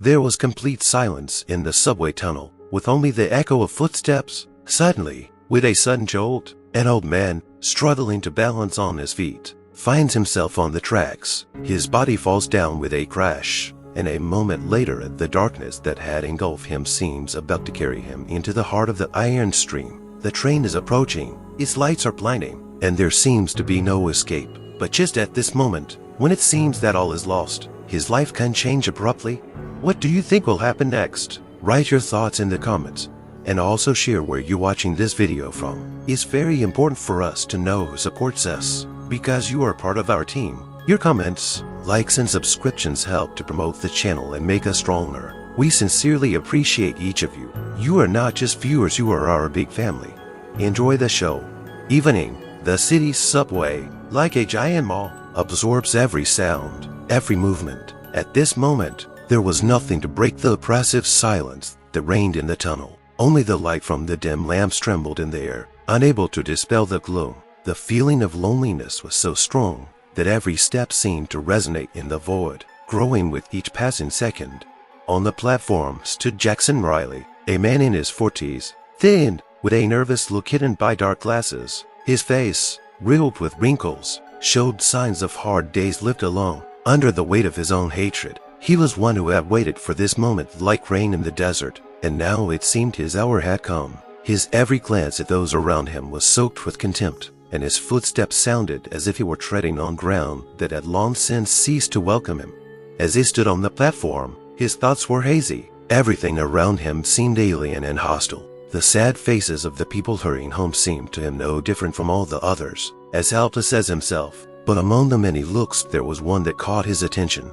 There was complete silence in the subway tunnel, with only the echo of footsteps. Suddenly, with a sudden jolt, an old man, struggling to balance on his feet, finds himself on the tracks. His body falls down with a crash, and a moment later the darkness that had engulfed him seems about to carry him into the heart of the iron stream. The train is approaching, its lights are blinding, and there seems to be no escape. But just at this moment, when it seems that all is lost, his life can change abruptly. What do you think will happen next? Write your thoughts in the comments, and also share where you're watching this video from. It's very important for us to know who supports us, because you are part of our team. Your comments, likes and subscriptions help to promote the channel and make us stronger. We sincerely appreciate each of you. You are not just viewers, you are our big family. Enjoy the show. Evening, the city's subway, like a giant mall, absorbs every sound, every movement. At this moment, there was nothing to break the oppressive silence that reigned in the tunnel. Only the light from the dim lamps trembled in the air, unable to dispel the gloom. The feeling of loneliness was so strong that every step seemed to resonate in the void, growing with each passing second. On the platform stood Jackson Riley, a man in his 40s, thin, with a nervous look hidden by dark glasses. His face, riddled with wrinkles, showed signs of hard days lived alone, under the weight of his own hatred. He was one who had waited for this moment like rain in the desert, and now it seemed his hour had come. His every glance at those around him was soaked with contempt, and his footsteps sounded as if he were treading on ground that had long since ceased to welcome him. As he stood on the platform, his thoughts were hazy. Everything around him seemed alien and hostile. The sad faces of the people hurrying home seemed to him no different from all the others, as helpless as himself. But among the many looks there was one that caught his attention.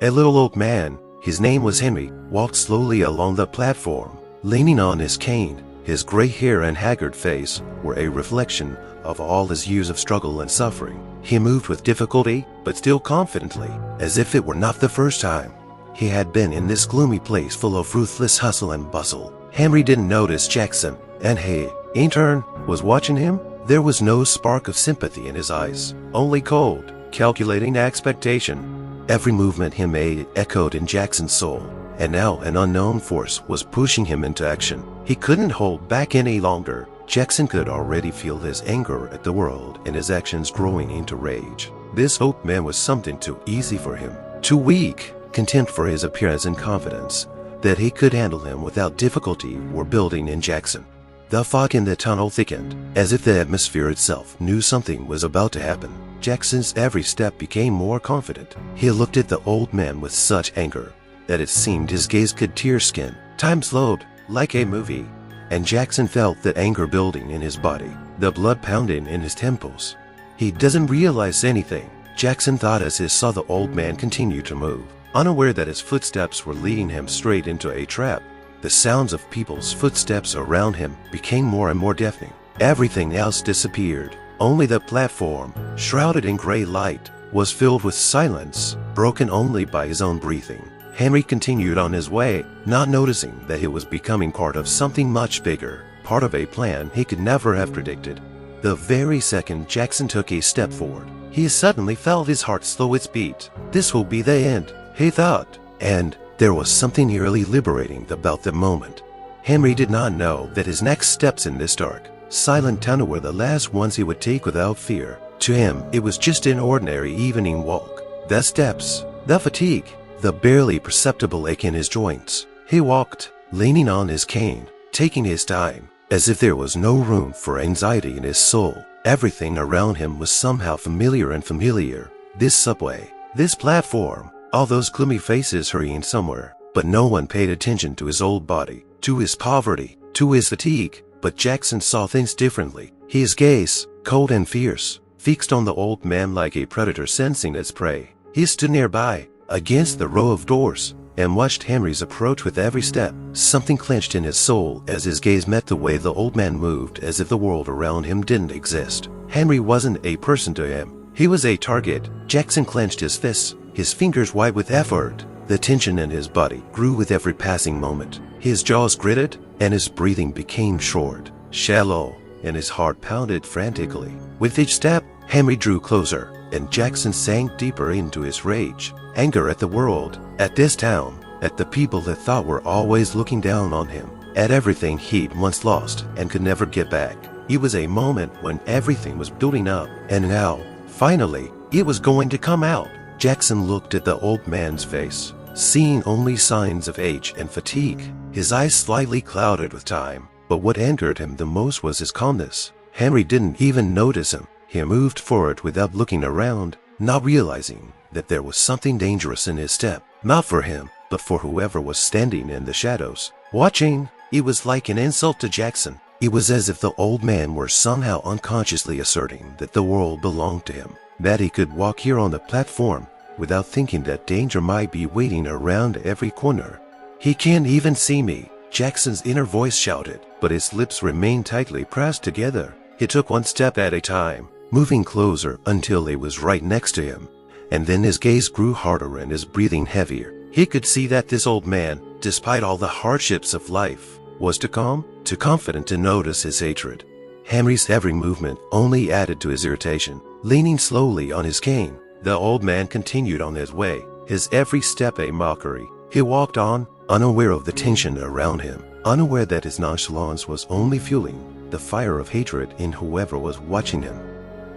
A little old man, his name was Henry, walked slowly along the platform, leaning on his cane. His gray hair and haggard face were a reflection of all his years of struggle and suffering. He moved with difficulty, but still confidently, as if it were not the first time he had been in this gloomy place full of ruthless hustle and bustle. Henry didn't notice Jackson, and he, in turn, was watching him. There was no spark of sympathy in his eyes, only cold, calculating expectation. Every movement he made echoed in Jackson's soul, and now an unknown force was pushing him into action. He couldn't hold back any longer. Jackson could already feel his anger at the world and his actions growing into rage. This old man was something too easy for him, too weak. Contempt for his appearance and confidence that he could handle him without difficulty were building in Jackson. The fog in the tunnel thickened, as if the atmosphere itself knew something was about to happen. Jackson's every step became more confident. He looked at the old man with such anger that it seemed his gaze could tear skin. Time slowed, like a movie, and Jackson felt that anger building in his body, the blood pounding in his temples. He doesn't realize anything, Jackson thought as he saw the old man continue to move, unaware that his footsteps were leading him straight into a trap. The sounds of people's footsteps around him became more and more deafening. Everything else disappeared. Only the platform, shrouded in gray light, was filled with silence, broken only by his own breathing. Henry continued on his way, not noticing that he was becoming part of something much bigger, part of a plan he could never have predicted. The very second Jackson took a step forward, he suddenly felt his heart slow its beat. This will be the end, he thought, and there was something eerily liberating about the moment. Henry did not know that his next steps in this dark, silent tunnel were the last ones he would take without fear. To him, it was just an ordinary evening walk. The steps, the fatigue, the barely perceptible ache in his joints. He walked, leaning on his cane, taking his time, as if there was no room for anxiety in his soul. Everything around him was somehow familiar and familiar. This subway, this platform, all those gloomy faces hurrying somewhere. But no one paid attention to his old body, to his poverty, to his fatigue. But Jackson saw things differently. His gaze, cold and fierce, fixed on the old man like a predator sensing its prey. He stood nearby, against the row of doors, and watched Henry's approach with every step. Something clenched in his soul as his gaze met the way the old man moved, as if the world around him didn't exist. Henry wasn't a person to him. He was a target. Jackson clenched his fists, his fingers white with effort. The tension in his body grew with every passing moment. His jaws gritted, and his breathing became short, shallow, and his heart pounded frantically. With each step, Henry drew closer, and Jackson sank deeper into his rage, anger at the world, at this town, at the people that thought were always looking down on him, at everything he'd once lost and could never get back. It was a moment when everything was building up, and now, finally, it was going to come out. Jackson looked at the old man's face, seeing only signs of age and fatigue. His eyes slightly clouded with time, but what angered him the most was his calmness. Henry didn't even notice him. He moved forward without looking around, not realizing that there was something dangerous in his step, not for him, but for whoever was standing in the shadows, watching. It was like an insult to Jackson. It was as if the old man were somehow unconsciously asserting that the world belonged to him, that he could walk here on the platform without thinking that danger might be waiting around every corner. "He can't even see me," Jackson's inner voice shouted, but his lips remained tightly pressed together. He took one step at a time, moving closer until he was right next to him, and then his gaze grew harder and his breathing heavier. He could see that this old man, despite all the hardships of life, was too calm, too confident to notice his hatred. Henry's every movement only added to his irritation. Leaning slowly on his cane, the old man continued on his way, his every step a mockery. He walked on, unaware of the tension around him, unaware that his nonchalance was only fueling the fire of hatred in whoever was watching him.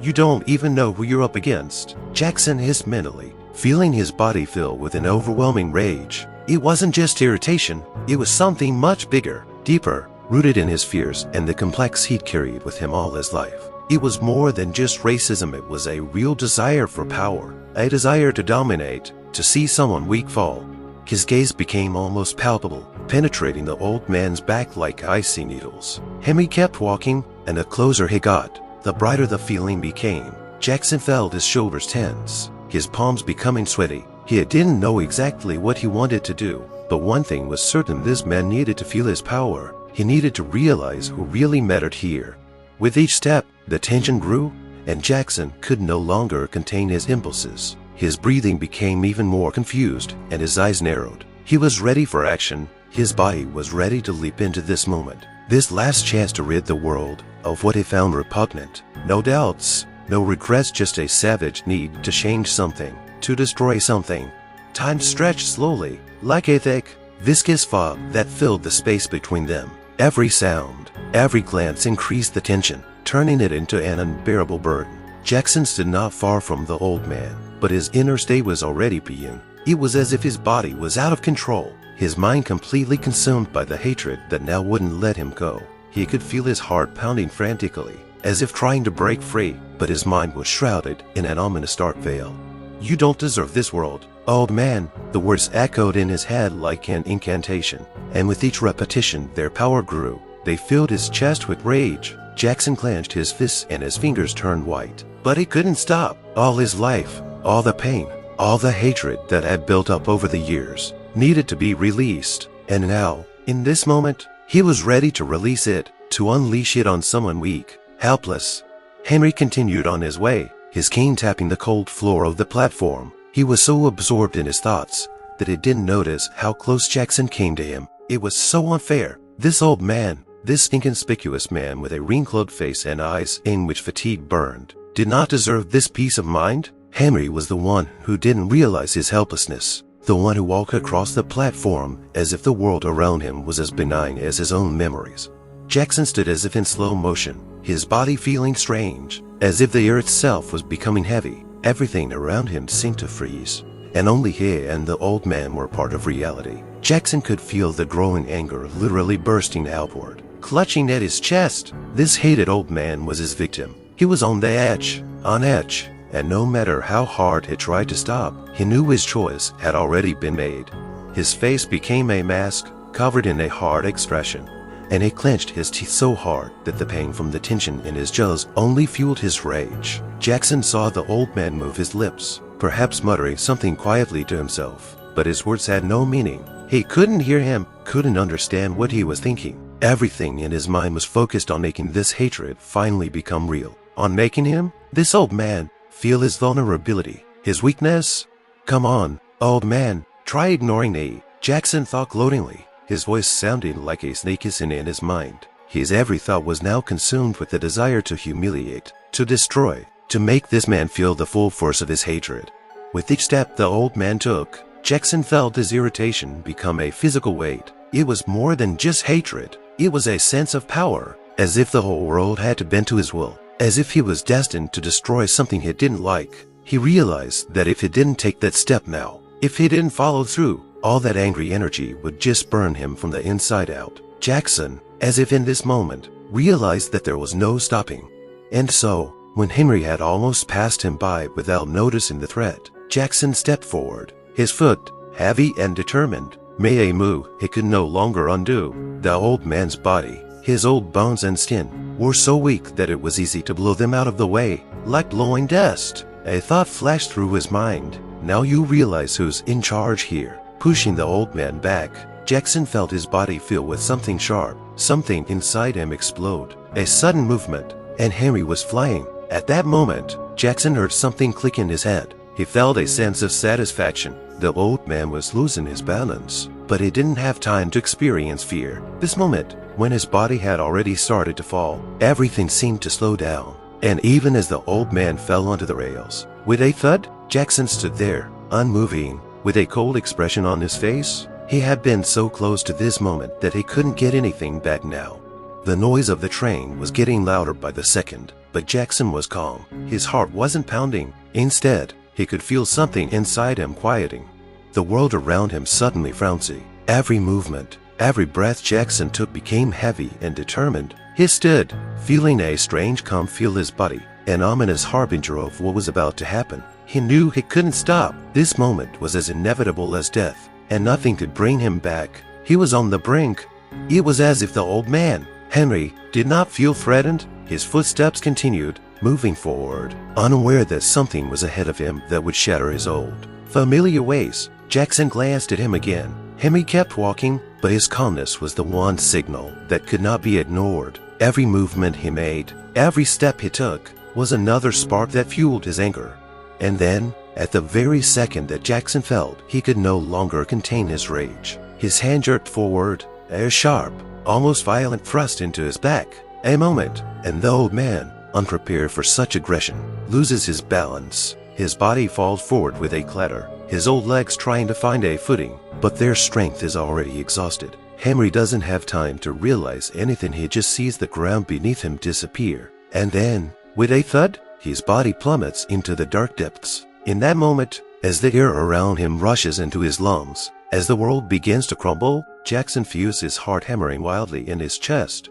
"You don't even know who you're up against," Jackson hissed mentally, feeling his body fill with an overwhelming rage. It wasn't just irritation, it was something much bigger, deeper, rooted in his fears and the complex he'd carried with him all his life. It was more than just racism, it was a real desire for power, a desire to dominate, to see someone weak fall. His gaze became almost palpable, penetrating the old man's back like icy needles. Henry kept walking, and the closer he got, the brighter the feeling became. Jackson felt his shoulders tense, his palms becoming sweaty. He didn't know exactly what he wanted to do, but one thing was certain: this man needed to feel his power. He needed to realize who really mattered here. With each step, the tension grew, and Jackson could no longer contain his impulses. His breathing became even more confused, and his eyes narrowed. He was ready for action. His body was ready to leap into this moment, this last chance to rid the world of what he found repugnant. No doubts, no regrets, just a savage need to change something, to destroy something. Time stretched slowly, like a thick, viscous fog that filled the space between them. Every sound, every glance increased the tension, turning it into an unbearable burden. Jackson stood not far from the old man, but his inner state was already beyond. It was as if his body was out of control, his mind completely consumed by the hatred that now wouldn't let him go. He could feel his heart pounding frantically, as if trying to break free, but his mind was shrouded in an ominous dark veil. "You don't deserve this world, old man," the words echoed in his head like an incantation, and with each repetition their power grew. They filled his chest with rage. Jackson clenched his fists and his fingers turned white, but he couldn't stop. All his life, all the pain, all the hatred that had built up over the years needed to be released, and now, in this moment, he was ready to release it, to unleash it on someone weak, helpless. Henry continued on his way, his cane tapping the cold floor of the platform. He was so absorbed in his thoughts that he didn't notice how close Jackson came to him. It was so unfair. This old man, this inconspicuous man with a wrinkled face and eyes in which fatigue burned, did not deserve this peace of mind. Henry was the one who didn't realize his helplessness, the one who walked across the platform as if the world around him was as benign as his own memories. Jackson stood as if in slow motion, his body feeling strange, as if the air itself was becoming heavy. Everything around him seemed to freeze, and only he and the old man were part of reality. Jackson could feel the growing anger literally bursting outward, clutching at his chest. This hated old man was his victim. He was on the edge, on edge, and no matter how hard he tried to stop, he knew his choice had already been made. His face became a mask, covered in a hard expression, and he clenched his teeth so hard that the pain from the tension in his jaws only fueled his rage. Jackson saw the old man move his lips, perhaps muttering something quietly to himself, but his words had no meaning. He couldn't hear him, couldn't understand what he was thinking. Everything in his mind was focused on making this hatred finally become real, on making him, this old man, feel his vulnerability, his weakness. "Come on, old man, try ignoring me," Jackson thought gloatingly, his voice sounding like a snake hissing in his mind. His every thought was now consumed with the desire to humiliate, to destroy, to make this man feel the full force of his hatred. With each step the old man took, Jackson felt his irritation become a physical weight. It was more than just hatred. It was a sense of power, as if the whole world had to bend to his will, as if he was destined to destroy something he didn't like. He realized that if he didn't take that step now, if he didn't follow through, all that angry energy would just burn him from the inside out. Jackson, as if in this moment, realized that there was no stopping. And so, when Henry had almost passed him by without noticing the threat, Jackson stepped forward, his foot, heavy and determined, made a move he could no longer undo. The old man's body, his old bones and skin, were so weak that it was easy to blow them out of the way, like blowing dust. A thought flashed through his mind. Now you realize who's in charge here. Pushing the old man back, Jackson felt his body fill with something sharp. Something inside him explode. A sudden movement, and Henry was flying. At that moment, Jackson heard something click in his head. He felt a sense of satisfaction. The old man was losing his balance, but he didn't have time to experience fear. This moment, when his body had already started to fall, everything seemed to slow down. And even as the old man fell onto the rails, with a thud, Jackson stood there, unmoving, with a cold expression on his face. He had been so close to this moment that he couldn't get anything back now. The noise of the train was getting louder by the second, but Jackson was calm. His heart wasn't pounding. Instead, he could feel something inside him quieting. The world around him suddenly frowned. Every movement, every breath Jackson took became heavy and determined. He stood, feeling a strange calm fill his body, an ominous harbinger of what was about to happen. He knew he couldn't stop. This moment was as inevitable as death, and nothing could bring him back. He was on the brink. It was as if the old man, Henry, did not feel threatened. His footsteps continued, moving forward, unaware that something was ahead of him that would shatter his old, familiar ways. Jackson glanced at him again. Henry kept walking, but his calmness was the one signal that could not be ignored. Every movement he made, every step he took, was another spark that fueled his anger. And then, at the very second that Jackson felt he could no longer contain his rage, his hand jerked forward, a sharp, almost violent thrust into his back. A moment, and the old man, unprepared for such aggression, loses his balance. His body falls forward with a clatter, his old legs trying to find a footing, but their strength is already exhausted. Henry doesn't have time to realize anything. He just sees the ground beneath him disappear. And then, with a thud, his body plummets into the dark depths. In that moment, as the air around him rushes into his lungs, as the world begins to crumble, Jackson feels his heart hammering wildly in his chest.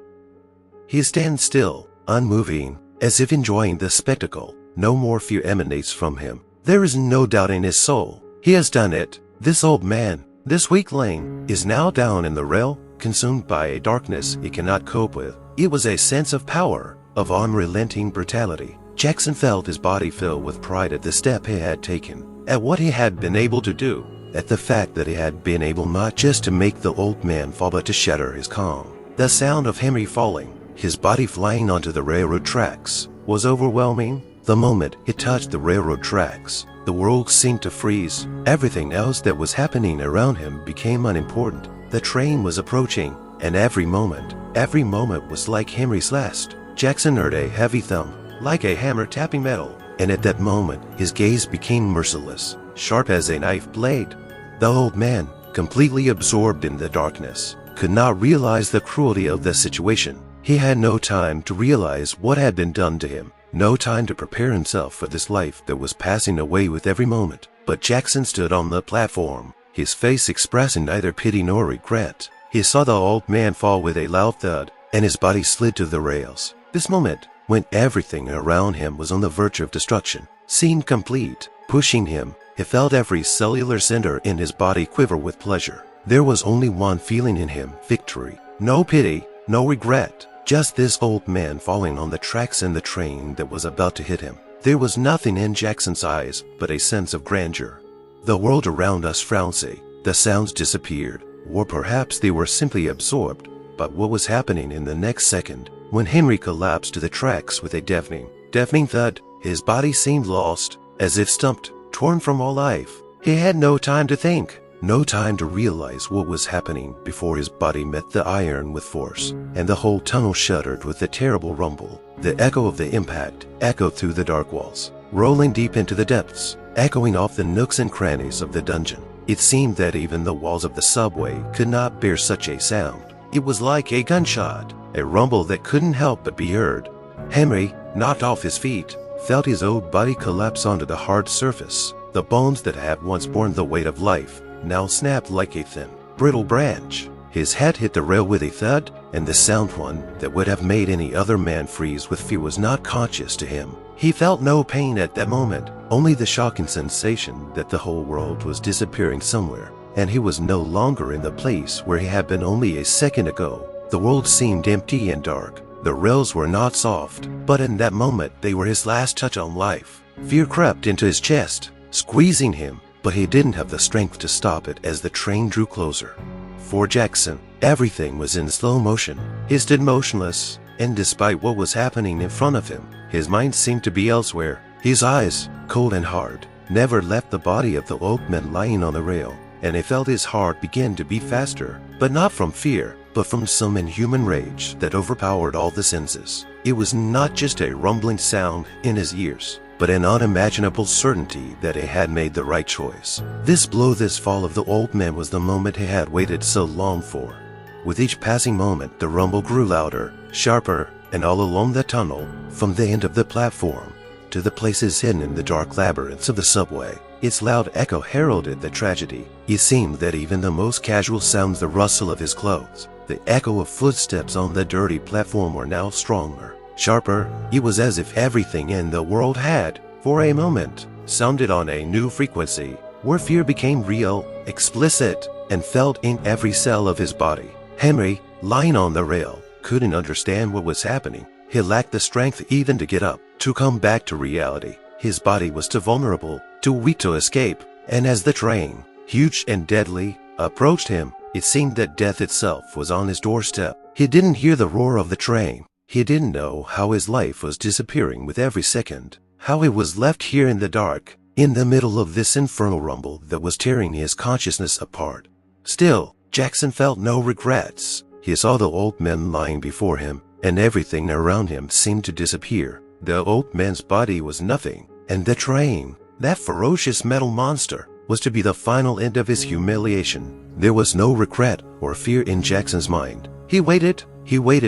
He stands still, unmoving, as if enjoying the spectacle. No more fear emanates from him. There is no doubt in his soul. He has done it. This old man, this weakling, is now down in the rail, consumed by a darkness he cannot cope with. It was a sense of power, of unrelenting brutality. Jackson felt his body fill with pride at the step he had taken, at what he had been able to do, at the fact that he had been able not just to make the old man fall but to shatter his calm. The sound of Henry falling, his body flying onto the railroad tracks, was overwhelming. The moment he touched the railroad tracks, the world seemed to freeze. Everything else that was happening around him became unimportant. The train was approaching, and every moment was like Henry's last. Jackson heard a heavy thump, like a hammer tapping metal, and at that moment his gaze became merciless, sharp as a knife blade. The old man, completely absorbed in the darkness, could not realize the cruelty of the situation. He had no time to realize what had been done to him, no time to prepare himself for this life that was passing away with every moment. But Jackson stood on the platform, his face expressing neither pity nor regret. He saw the old man fall with a loud thud, and his body slid to the rails. This moment, when everything around him was on the verge of destruction, seemed complete. Pushing him, he felt every cellular center in his body quiver with pleasure. There was only one feeling in him: victory. No pity, no regret. Just this old man falling on the tracks in the train that was about to hit him. There was nothing in Jackson's eyes but a sense of grandeur. The world around us frowned. The sounds disappeared, or perhaps they were simply absorbed by what was happening in the next second. When Henry collapsed to the tracks with a deafening thud, his body seemed lost, as if stumped, torn from all life. He had no time to think, no time to realize what was happening before his body met the iron with force, and the whole tunnel shuddered with a terrible rumble. The echo of the impact echoed through the dark walls, rolling deep into the depths, echoing off the nooks and crannies of the dungeon. It seemed that even the walls of the subway could not bear such a sound. It was like a gunshot, a rumble that couldn't help but be heard. Henry, knocked off his feet, felt his old body collapse onto the hard surface. The bones that had once borne the weight of life now snapped like a thin, brittle branch. His head hit the rail with a thud, and the sound one that would have made any other man freeze with fear was not conscious to him. He felt no pain at that moment, only the shocking sensation that the whole world was disappearing somewhere, and he was no longer in the place where he had been only a second ago. The world seemed empty and dark. The rails were not soft, but in that moment they were his last touch on life. Fear crept into his chest, squeezing him, but he didn't have the strength to stop it as the train drew closer. For Jackson, everything was in slow motion. He stood motionless, and despite what was happening in front of him, his mind seemed to be elsewhere. His eyes, cold and hard, never left the body of the old man lying on the rail, and he felt his heart begin to beat faster, but not from fear, but from some inhuman rage that overpowered all the senses. It was not just a rumbling sound in his ears, but an unimaginable certainty that he had made the right choice. This blow, this fall of the old man was the moment he had waited so long for. With each passing moment, the rumble grew louder, sharper, and all along the tunnel, from the end of the platform to the places hidden in the dark labyrinths of the subway, its loud echo heralded the tragedy. It seemed that even the most casual sounds, the rustle of his clothes, the echo of footsteps on the dirty platform, were now stronger, sharper. It was as if everything in the world had, for a moment, sounded on a new frequency, where fear became real, explicit, and felt in every cell of his body. Henry, lying on the rail, couldn't understand what was happening. He lacked the strength even to get up, to come back to reality. His body was too vulnerable, too weak to escape, and as the train, huge and deadly, approached him, it seemed that death itself was on his doorstep. He didn't hear the roar of the train. He didn't know how his life was disappearing with every second, how he was left here in the dark, in the middle of this infernal rumble that was tearing his consciousness apart. Still, Jackson felt no regrets. He saw the old man lying before him, and everything around him seemed to disappear. The old man's body was nothing, and the train, that ferocious metal monster, was to be the final end of his humiliation. There was no regret or fear in Jackson's mind. He waited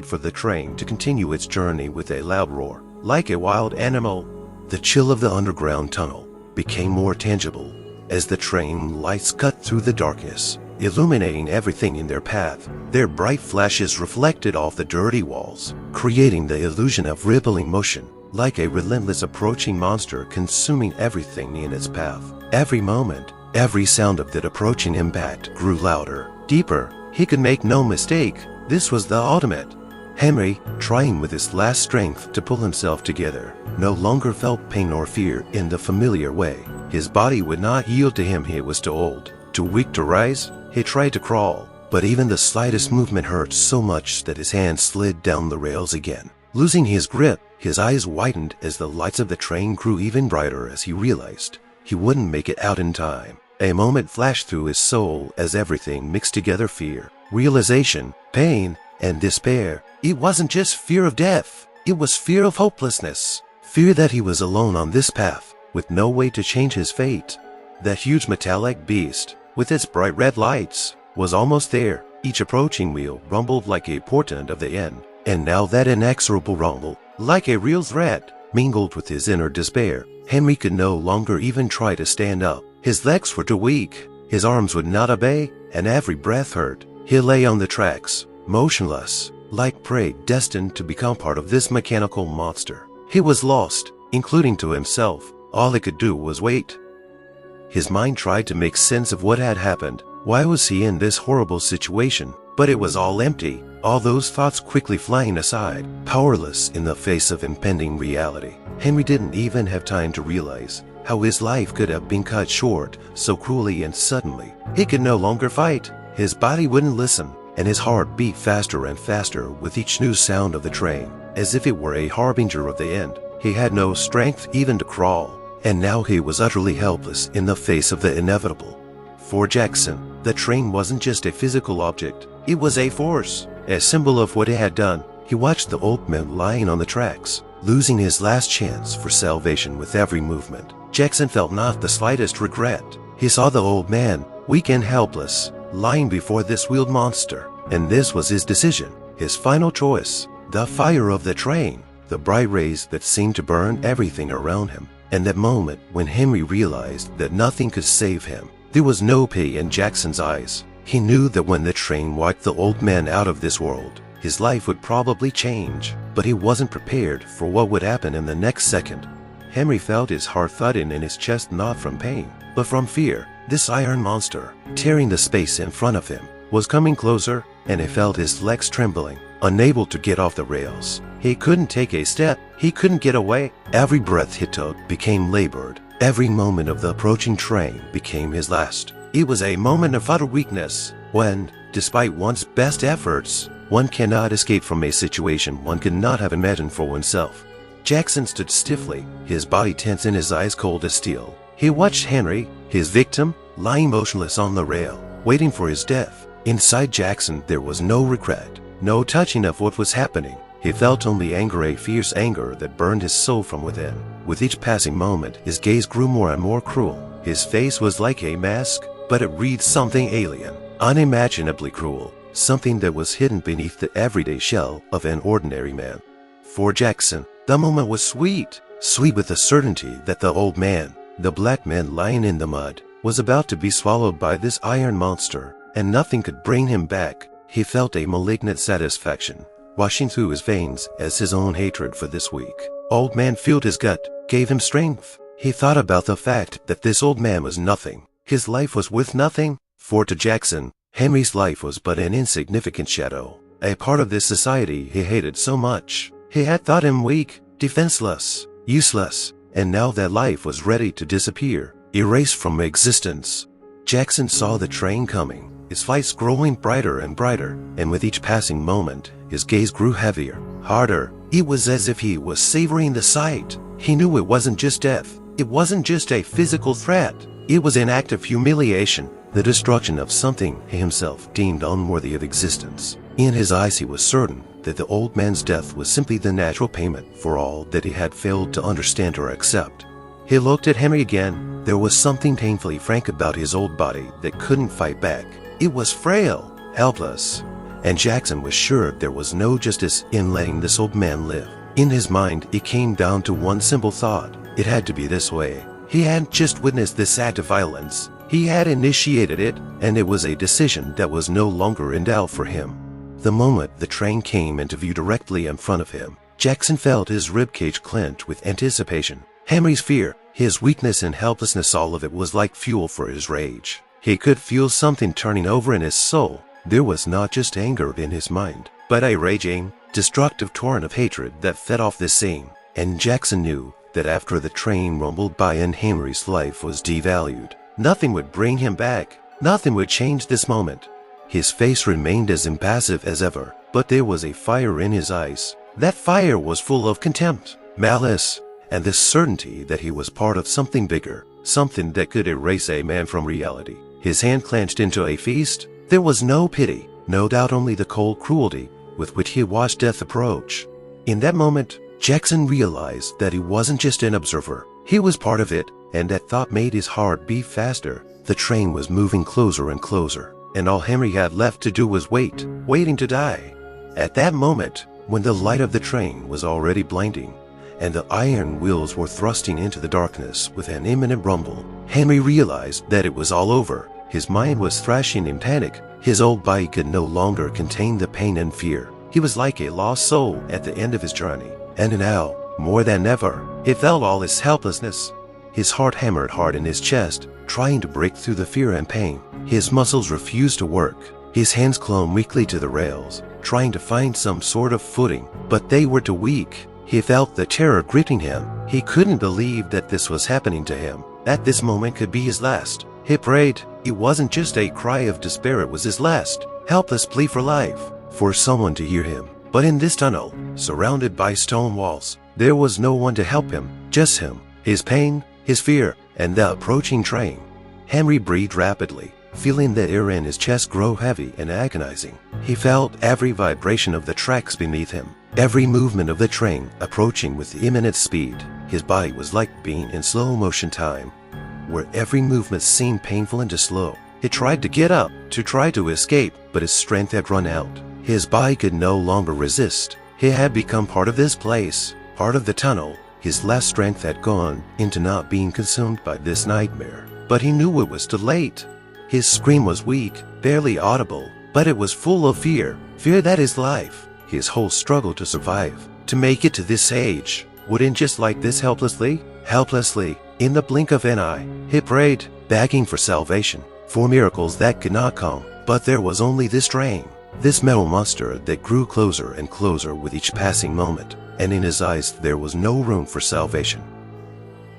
for the train to continue its journey with a loud roar. Like a wild animal, the chill of the underground tunnel became more tangible as the train lights cut through the darkness, illuminating everything in their path. Their bright flashes reflected off the dirty walls, creating the illusion of rippling motion, like a relentless approaching monster consuming everything in its path. Every moment, every sound of that approaching impact grew louder, deeper. He could make no mistake. This was the ultimate. Henry, trying with his last strength to pull himself together, no longer felt pain or fear in the familiar way. His body would not yield to him. He was too old, too weak to rise. He tried to crawl, but even the slightest movement hurt so much that his hand slid down the rails again. Losing his grip, his eyes widened as the lights of the train grew even brighter as he realized he wouldn't make it out in time. A moment flashed through his soul as everything mixed together: fear, realization, pain, and despair. It wasn't just fear of death. It was fear of hopelessness. Fear that he was alone on this path, with no way to change his fate. That huge metallic beast, with its bright red lights, was almost there. Each approaching wheel rumbled like a portent of the end. And now that inexorable rumble, like a real threat, mingled with his inner despair. Henry could no longer even try to stand up. His legs were too weak. His arms would not obey, and every breath hurt. He lay on the tracks, motionless, like prey destined to become part of this mechanical monster. He was lost, including to himself. All he could do was wait. His mind tried to make sense of what had happened. Why was he in this horrible situation? But it was all empty. All those thoughts quickly flying aside, powerless in the face of impending reality. Henry didn't even have time to realize how his life could have been cut short so cruelly and suddenly. He could no longer fight. His body wouldn't listen, and his heart beat faster and faster with each new sound of the train, as if it were a harbinger of the end. He had no strength even to crawl, and now he was utterly helpless in the face of the inevitable. For Jackson, the train wasn't just a physical object. It was a force, a symbol of what he had done. He watched the old man lying on the tracks, losing his last chance for salvation with every movement. Jackson felt not the slightest regret. He saw the old man, weak and helpless, lying before this wheeled monster. And this was his decision, his final choice. The fire of the train, the bright rays that seemed to burn everything around him. And that moment when Henry realized that nothing could save him. There was no pity in Jackson's eyes. He knew that when the train wiped the old man out of this world, his life would probably change, but he wasn't prepared for what would happen in the next second. Henry felt his heart thudding in his chest, not from pain, but from fear. This iron monster, tearing the space in front of him, was coming closer, and he felt his legs trembling, unable to get off the rails. He couldn't take a step, he couldn't get away. Every breath he took became labored. Every moment of the approaching train became his last. It was a moment of utter weakness, when, despite one's best efforts, one cannot escape from a situation one could not have imagined for oneself. Jackson stood stiffly, his body tense and his eyes cold as steel. He watched Henry, his victim, lying motionless on the rail, waiting for his death. Inside Jackson there was no regret, no touching of what was happening. He felt only anger, a fierce anger that burned his soul from within. With each passing moment, his gaze grew more and more cruel. His face was like a mask, but it read something alien, unimaginably cruel, something that was hidden beneath the everyday shell of an ordinary man. For Jackson, the moment was sweet, sweet with the certainty that the old man, the black man lying in the mud, was about to be swallowed by this iron monster, and nothing could bring him back. He felt a malignant satisfaction washing through his veins as his own hatred for this weak old man filled his gut, gave him strength. He thought about the fact that this old man was nothing. His life was worth nothing, for to Jackson, Henry's life was but an insignificant shadow, a part of this society he hated so much. He had thought him weak, defenseless, useless, and now that life was ready to disappear, erased from existence. Jackson saw the train coming, his lights growing brighter and brighter, and with each passing moment, his gaze grew heavier, harder. It was as if he was savoring the sight. He knew it wasn't just death. It wasn't just a physical threat. It was an act of humiliation, the destruction of something he himself deemed unworthy of existence. In his eyes he was certain that the old man's death was simply the natural payment for all that he had failed to understand or accept. He looked at Henry again. There was something painfully frank about his old body that couldn't fight back. It was frail, helpless, and Jackson was sure there was no justice in letting this old man live. In his mind, it came down to one simple thought. It had to be this way. He hadn't just witnessed this act of violence. He had initiated it, and it was a decision that was no longer in doubt for him. The moment the train came into view directly in front of him, Jackson felt his ribcage clench with anticipation. Henry's fear, his weakness and helplessness, all of it was like fuel for his rage. He could feel something turning over in his soul. There was not just anger in his mind, but a raging, destructive torrent of hatred that fed off this scene. And Jackson knew that after the train rumbled by and Henry's life was devalued, nothing would bring him back. Nothing would change this moment. His face remained as impassive as ever, but there was a fire in his eyes. That fire was full of contempt, malice, and the certainty that he was part of something bigger, something that could erase a man from reality. His hand clenched into a fist. There was no pity, no doubt, only the cold cruelty with which he watched death approach. In that moment, Jackson realized that he wasn't just an observer. He was part of it, and that thought made his heart beat faster. The train was moving closer and closer, and all Henry had left to do was wait, waiting to die. At that moment, when the light of the train was already blinding, and the iron wheels were thrusting into the darkness with an imminent rumble, Henry realized that it was all over. His mind was thrashing in panic. His old body could no longer contain the pain and fear. He was like a lost soul at the end of his journey. And now, more than ever, he felt all his helplessness. His heart hammered hard in his chest, trying to break through the fear and pain. His muscles refused to work. His hands clung weakly to the rails, trying to find some sort of footing, but they were too weak. He felt the terror gripping him. He couldn't believe that this was happening to him, that this moment could be his last. He prayed. It wasn't just a cry of despair, it was his last, helpless plea for life, for someone to hear him. But in this tunnel, surrounded by stone walls, there was no one to help him, just him, his pain, his fear, and the approaching train. Henry breathed rapidly, feeling the air in his chest grow heavy and agonizing. He felt every vibration of the tracks beneath him, every movement of the train approaching with imminent speed. His body was like being in slow motion time, where every movement seemed painful and slow. He tried to get up, to try to escape, but his strength had run out. His body could no longer resist. He had become part of this place, part of the tunnel. His last strength had gone into not being consumed by this nightmare. But he knew it was too late. His scream was weak, barely audible, but it was full of fear. Fear that his life, his whole struggle to survive, to make it to this age, would end just like this helplessly. In the blink of an eye, he prayed, begging for salvation, for miracles that could not come. But there was only this train, this metal monster that grew closer and closer with each passing moment, and in his eyes there was no room for salvation.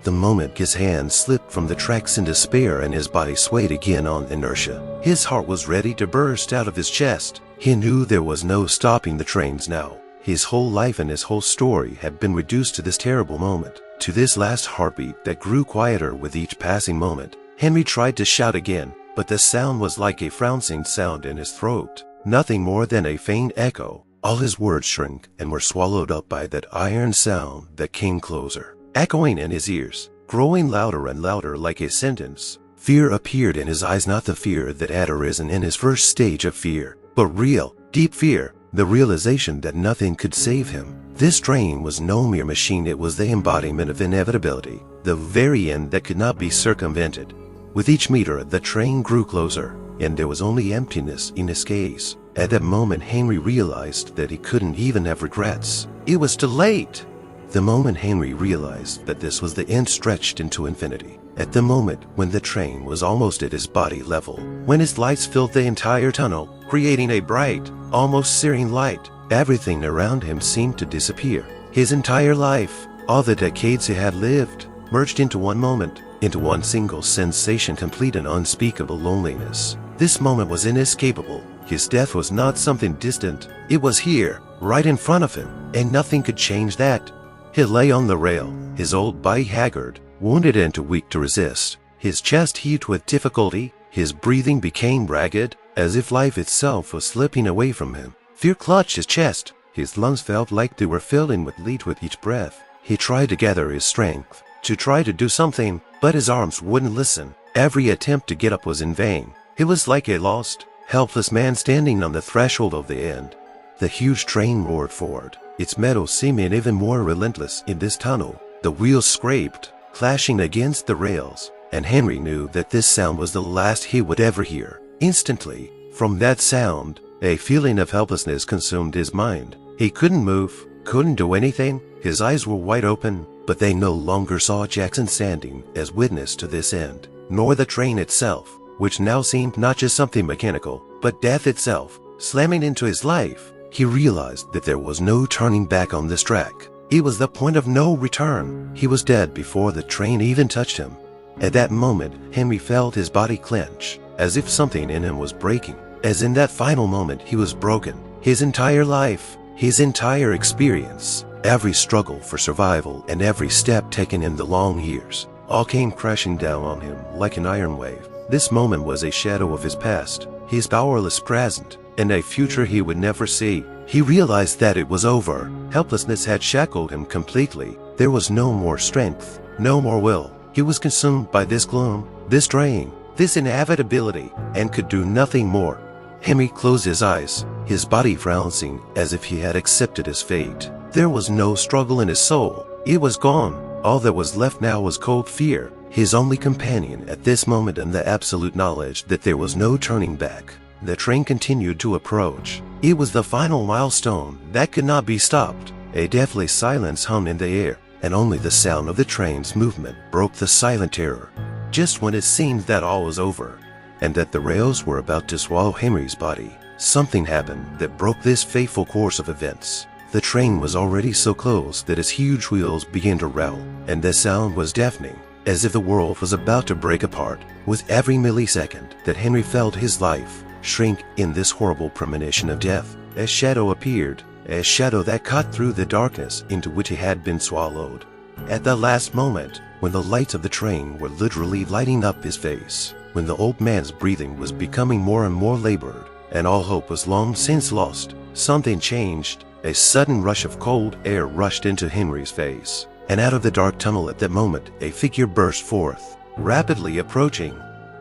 The moment his hand slipped from the tracks in despair and his body swayed again on inertia, his heart was ready to burst out of his chest. He knew there was no stopping the trains now. His whole life and his whole story had been reduced to this terrible moment, to this last heartbeat that grew quieter with each passing moment. Henry tried to shout again, but the sound was like a frowning sound in his throat, nothing more than a faint echo. All his words shrank and were swallowed up by that iron sound that came closer, echoing in his ears, growing louder and louder like a sentence. Fear appeared in his eyes, not the fear that had arisen in his first stage of fear, but real, deep fear, the realization that nothing could save him. This train was no mere machine, it was the embodiment of inevitability, the very end that could not be circumvented. With each meter, the train grew closer, and there was only emptiness in his gaze. At that moment, Henry realized that he couldn't even have regrets. It was too late. The moment Henry realized that this was the end stretched into infinity, at the moment when the train was almost at his body level, when his lights filled the entire tunnel, creating a bright, almost searing light, everything around him seemed to disappear. His entire life, all the decades he had lived, merged into one moment, into one single sensation, complete and unspeakable loneliness. This moment was inescapable. His death was not something distant. It was here, right in front of him, and nothing could change that. He lay on the rail, his old body haggard, wounded and too weak to resist. His chest heaved with difficulty, his breathing became ragged, as if life itself was slipping away from him. Fear clutched his chest. His lungs felt like they were filling with lead with each breath. He tried to gather his strength, to try to do something, but his arms wouldn't listen. Every attempt to get up was in vain. He was like a lost, helpless man standing on the threshold of the end. The huge train roared forward, its metal seeming even more relentless in this tunnel. The wheels scraped, clashing against the rails, and Henry knew that this sound was the last he would ever hear. Instantly, from that sound, a feeling of helplessness consumed his mind. He couldn't move, couldn't do anything. His eyes were wide open, but they no longer saw Jackson standing as witness to this end, nor the train itself, which now seemed not just something mechanical, but death itself, slamming into his life. He realized that there was no turning back on this track. It was the point of no return. He was dead before the train even touched him. At that moment, Henry felt his body clench, as if something in him was breaking. As in that final moment, he was broken. His entire life, his entire experience, every struggle for survival and every step taken in the long years, all came crashing down on him like an iron wave. This moment was a shadow of his past, his powerless present, and a future he would never see. He realized that it was over. Helplessness had shackled him completely. There was no more strength, no more will. He was consumed by this gloom, this drain, this inevitability, and could do nothing more. Henry closed his eyes, his body frowning as if he had accepted his fate. There was no struggle in his soul. It was gone. All that was left now was cold fear, his only companion at this moment, and the absolute knowledge that there was no turning back. The train continued to approach. It was the final milestone that could not be stopped. A deathly silence hung in the air, and only the sound of the train's movement broke the silent terror. Just when it seemed that all was over, and that the rails were about to swallow Henry's body, something happened that broke this fateful course of events. The train was already so close that its huge wheels began to rattle, and the sound was deafening, as if the world was about to break apart. With every millisecond that Henry felt his life shrink in this horrible premonition of death, a shadow appeared, a shadow that cut through the darkness into which he had been swallowed. At the last moment, when the lights of the train were literally lighting up his face, when the old man's breathing was becoming more and more labored, and all hope was long since lost, something changed. A sudden rush of cold air rushed into Henry's face, and out of the dark tunnel at that moment, a figure burst forth, rapidly approaching.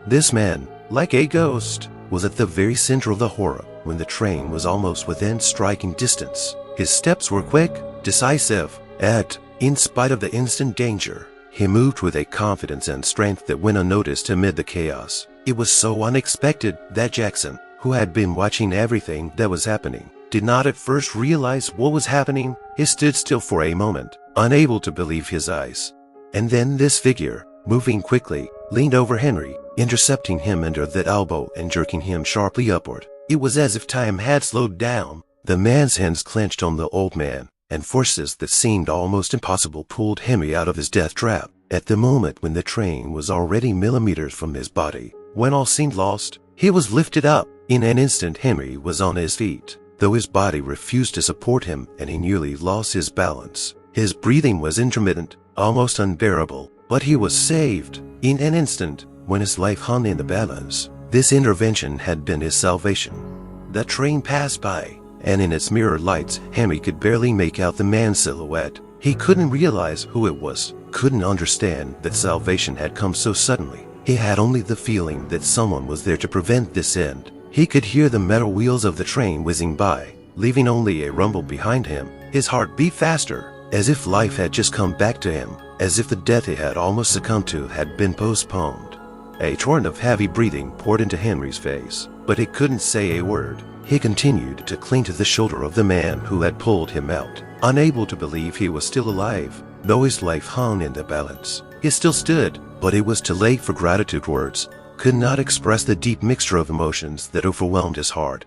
This man, like a ghost, was at the very center of the horror when the train was almost within striking distance. His steps were quick, decisive, and, in spite of the instant danger, he moved with a confidence and strength that went unnoticed amid the chaos. It was so unexpected that Jackson, who had been watching everything that was happening, did not at first realize what was happening. He stood still for a moment, unable to believe his eyes. And then this figure, moving quickly, leaned over Henry, intercepting him under the elbow and jerking him sharply upward. It was as if time had slowed down. The man's hands clenched on the old man, and forces that seemed almost impossible pulled Henry out of his death trap. At the moment when the train was already millimeters from his body, when all seemed lost, he was lifted up. In an instant, Henry was on his feet, though his body refused to support him and he nearly lost his balance. His breathing was intermittent, almost unbearable, but he was saved. In an instant, when his life hung in the balance, this intervention had been his salvation. The train passed by, and in its mirror lights, Henry could barely make out the man's silhouette. He couldn't realize who it was, couldn't understand that salvation had come so suddenly. He had only the feeling that someone was there to prevent this end. He could hear the metal wheels of the train whizzing by, leaving only a rumble behind him. His heart beat faster, as if life had just come back to him, as if the death he had almost succumbed to had been postponed. A torrent of heavy breathing poured into Henry's face, but he couldn't say a word. He continued to cling to the shoulder of the man who had pulled him out, unable to believe he was still alive, though his life hung in the balance. He still stood, but it was too late for gratitude. Words could not express the deep mixture of emotions that overwhelmed his heart.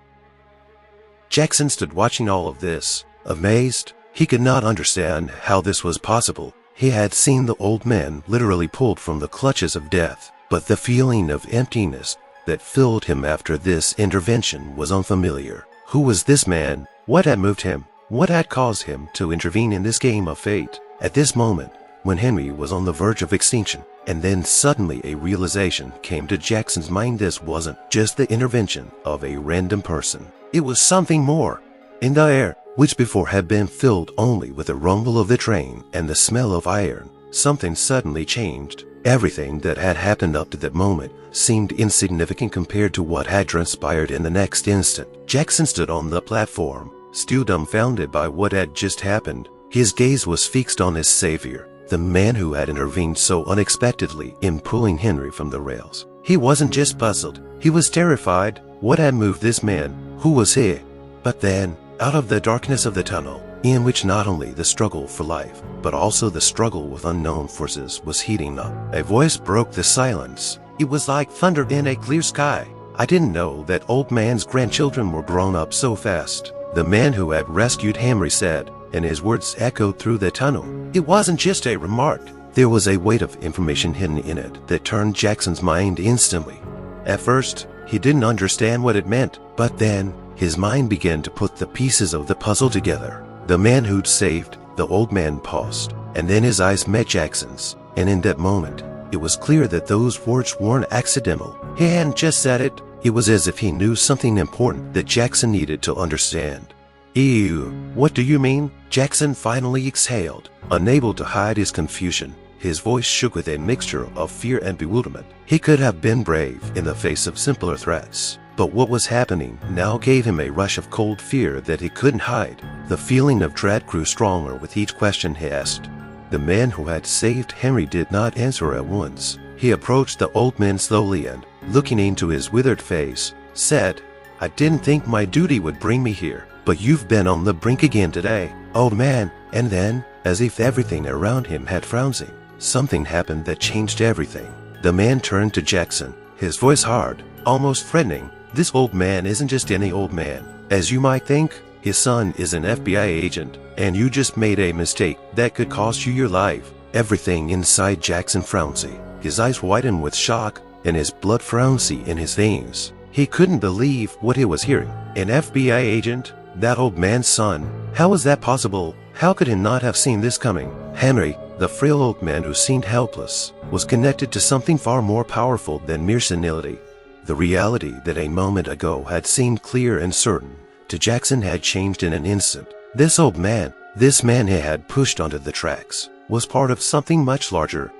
Jackson stood watching all of this, amazed. He could not understand how this was possible. He had seen the old man literally pulled from the clutches of death, but the feeling of emptiness that filled him after this intervention was unfamiliar. Who was this man? What had moved him? What had caused him to intervene in this game of fate? At this moment, when Henry was on the verge of extinction, and then suddenly a realization came to Jackson's mind. This wasn't just the intervention of a random person. It was something more. In the air, which before had been filled only with the rumble of the train and the smell of iron, something suddenly changed. Everything that had happened up to that moment seemed insignificant compared to what had transpired in the next instant. Jackson stood on the platform, still dumbfounded by what had just happened. His gaze was fixed on his savior, the man who had intervened so unexpectedly in pulling Henry from the rails. He wasn't just puzzled, he was terrified. What had moved this man? Who was he? But then, out of the darkness of the tunnel, in which not only the struggle for life, but also the struggle with unknown forces was heating up, a voice broke the silence. It was like thunder in a clear sky. I didn't know that old man's grandchildren were grown up so fast. The man who had rescued Henry said, and his words echoed through the tunnel. It wasn't just a remark. There was a weight of information hidden in it that turned Jackson's mind instantly. At first, he didn't understand what it meant, but then his mind began to put the pieces of the puzzle together. The man who'd saved, the old man paused, and then his eyes met Jackson's, and in that moment, it was clear that those words weren't accidental. He hadn't just said it. It was as if he knew something important that Jackson needed to understand. Ew, what do you mean? Jackson finally exhaled, unable to hide his confusion. His voice shook with a mixture of fear and bewilderment. He could have been brave in the face of simpler threats, but what was happening now gave him a rush of cold fear that he couldn't hide. The feeling of dread grew stronger with each question he asked. The man who had saved Henry did not answer at once. He approached the old man slowly and, looking into his withered face, said, "I didn't think my duty would bring me here, but you've been on the brink again today, old man." And then, as if everything around him had frozen, something happened that changed everything. The man turned to Jackson, his voice hard, almost threatening. "This old man isn't just any old man, as you might think. His son is an FBI agent, and you just made a mistake that could cost you your life." Everything inside Jackson frownzy. His eyes widened with shock, and his blood frownzy in his veins. He couldn't believe what he was hearing. An FBI agent? That old man's son? How was that possible? How could he not have seen this coming? Henry, the frail old man who seemed helpless, was connected to something far more powerful than mere senility. The reality that a moment ago had seemed clear and certain to Jackson had changed in an instant. This old man, this man he had pushed onto the tracks, was part of something much larger.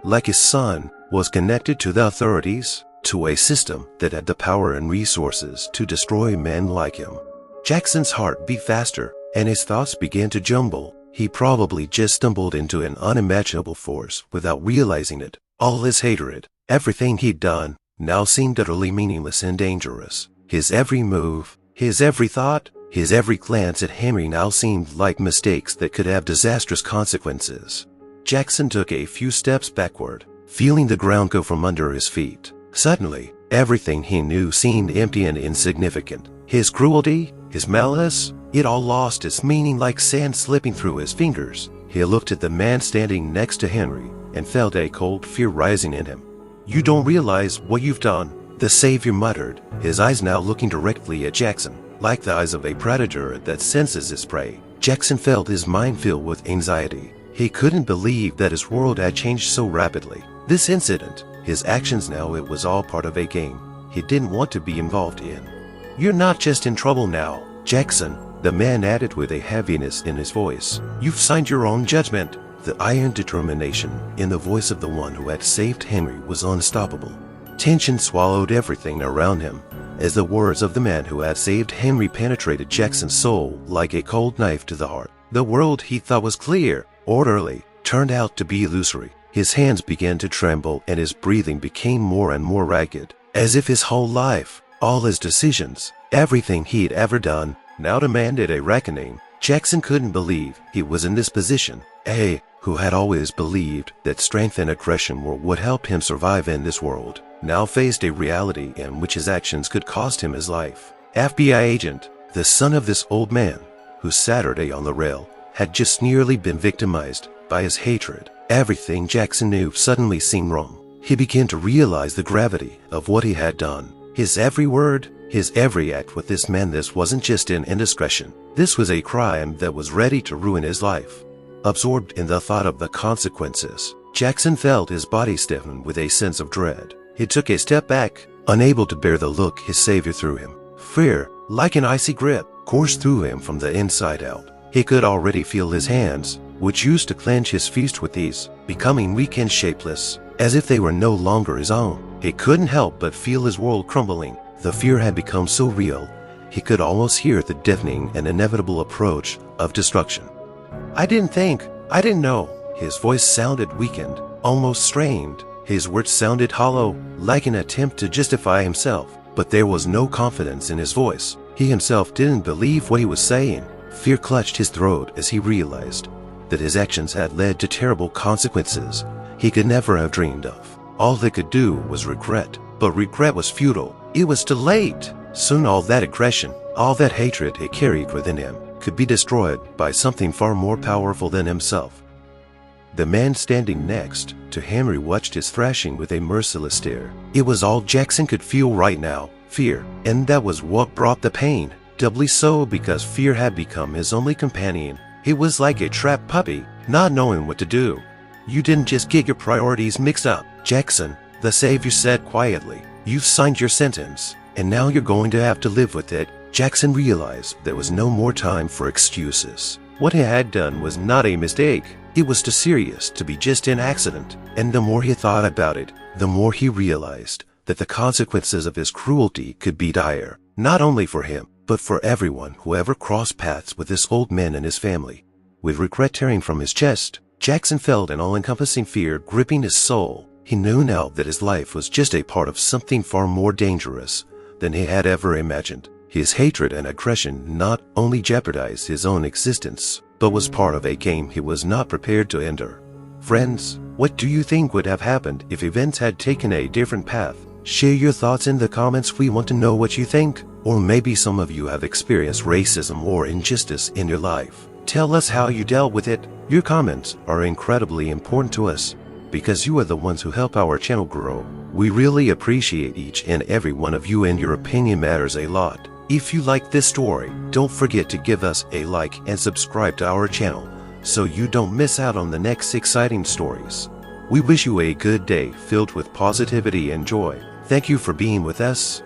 Like his son, was connected to the authorities. to a system that had the power and resources to destroy men like him. Jackson's heart beat faster, and his thoughts began to jumble. He probably just stumbled into an unimaginable force without realizing it. All his hatred, everything he'd done, now seemed utterly meaningless and dangerous. His every move, his every thought, his every glance at Henry now seemed like mistakes that could have disastrous consequences. Jackson took a few steps backward, feeling the ground go from under his feet. Suddenly, everything he knew seemed empty and insignificant. His cruelty, his malice, it all lost its meaning like sand slipping through his fingers. He looked at the man standing next to Henry and felt a cold fear rising in him. "You don't realize what you've done," the Savior muttered, his eyes now looking directly at Jackson, like the eyes of a predator that senses his prey. Jackson felt his mind filled with anxiety. He couldn't believe that his world had changed so rapidly. This incident, his actions now, it was all part of a game he didn't want to be involved in. "You're not just in trouble now, Jackson," the man added with a heaviness in his voice. "You've signed your own judgment." The iron determination in the voice of the one who had saved Henry was unstoppable. Tension swallowed everything around him as the words of the man who had saved Henry penetrated Jackson's soul like a cold knife to the heart. The world he thought was clear, orderly, turned out to be illusory. His hands began to tremble and his breathing became more and more ragged, as if his whole life, all his decisions, everything he'd ever done, now demanded a reckoning. Jackson couldn't believe he was in this position. Who had always believed that strength and aggression were what helped him survive in this world, now faced a reality in which his actions could cost him his life. FBI agent, the son of this old man, whose Saturday on the rail had just nearly been victimized by his hatred. Everything Jackson knew suddenly seemed wrong. He began to realize the gravity of what he had done. His every word, his every act with this man, this wasn't just an indiscretion. This was a crime that was ready to ruin his life. Absorbed in the thought of the consequences, Jackson felt his body stiffen with a sense of dread. He took a step back, unable to bear the look his savior threw him. Fear, like an icy grip, coursed through him from the inside out. He could already feel his hands, which used to clench his fists with ease, becoming weak and shapeless, as if they were no longer his own. He couldn't help but feel his world crumbling. The fear had become so real, he could almost hear the deafening and inevitable approach of destruction. I didn't know." His voice sounded weakened, almost strained. His words sounded hollow, like an attempt to justify himself, but there was no confidence in his voice. He himself didn't believe what he was saying. Fear clutched his throat as he realized that his actions had led to terrible consequences he could never have dreamed of. All they could do was regret, but regret was futile. It was too late. Soon all that aggression, all that hatred he carried within him, could be destroyed by something far more powerful than himself. The man standing next to Henry watched his thrashing with a merciless stare. It was all Jackson could feel right now, fear, and that was what brought the pain. Doubly so because fear had become his only companion. He was like a trapped puppy, not knowing what to do. "You didn't just get your priorities mixed up, Jackson," the Savior said quietly. "You've signed your sentence, and now you're going to have to live with it." Jackson realized there was no more time for excuses. What he had done was not a mistake. It was too serious to be just an accident. And the more he thought about it, the more he realized that the consequences of his cruelty could be dire, not only for him, but for everyone who ever crossed paths with this old man and his family. With regret tearing from his chest, Jackson felt an all-encompassing fear gripping his soul. He knew now that his life was just a part of something far more dangerous than he had ever imagined. His hatred and aggression not only jeopardized his own existence, but was part of a game he was not prepared to enter. Friends, what do you think would have happened if events had taken a different path? Share your thoughts in the comments. We want to know what you think. Or maybe some of you have experienced racism or injustice in your life. Tell us how you dealt with it. Your comments are incredibly important to us because you are the ones who help our channel grow. We really appreciate each and every one of you, and your opinion matters a lot. If you like this story, don't forget to give us a like and subscribe to our channel so you don't miss out on the next exciting stories. We wish you a good day filled with positivity and joy. Thank you for being with us.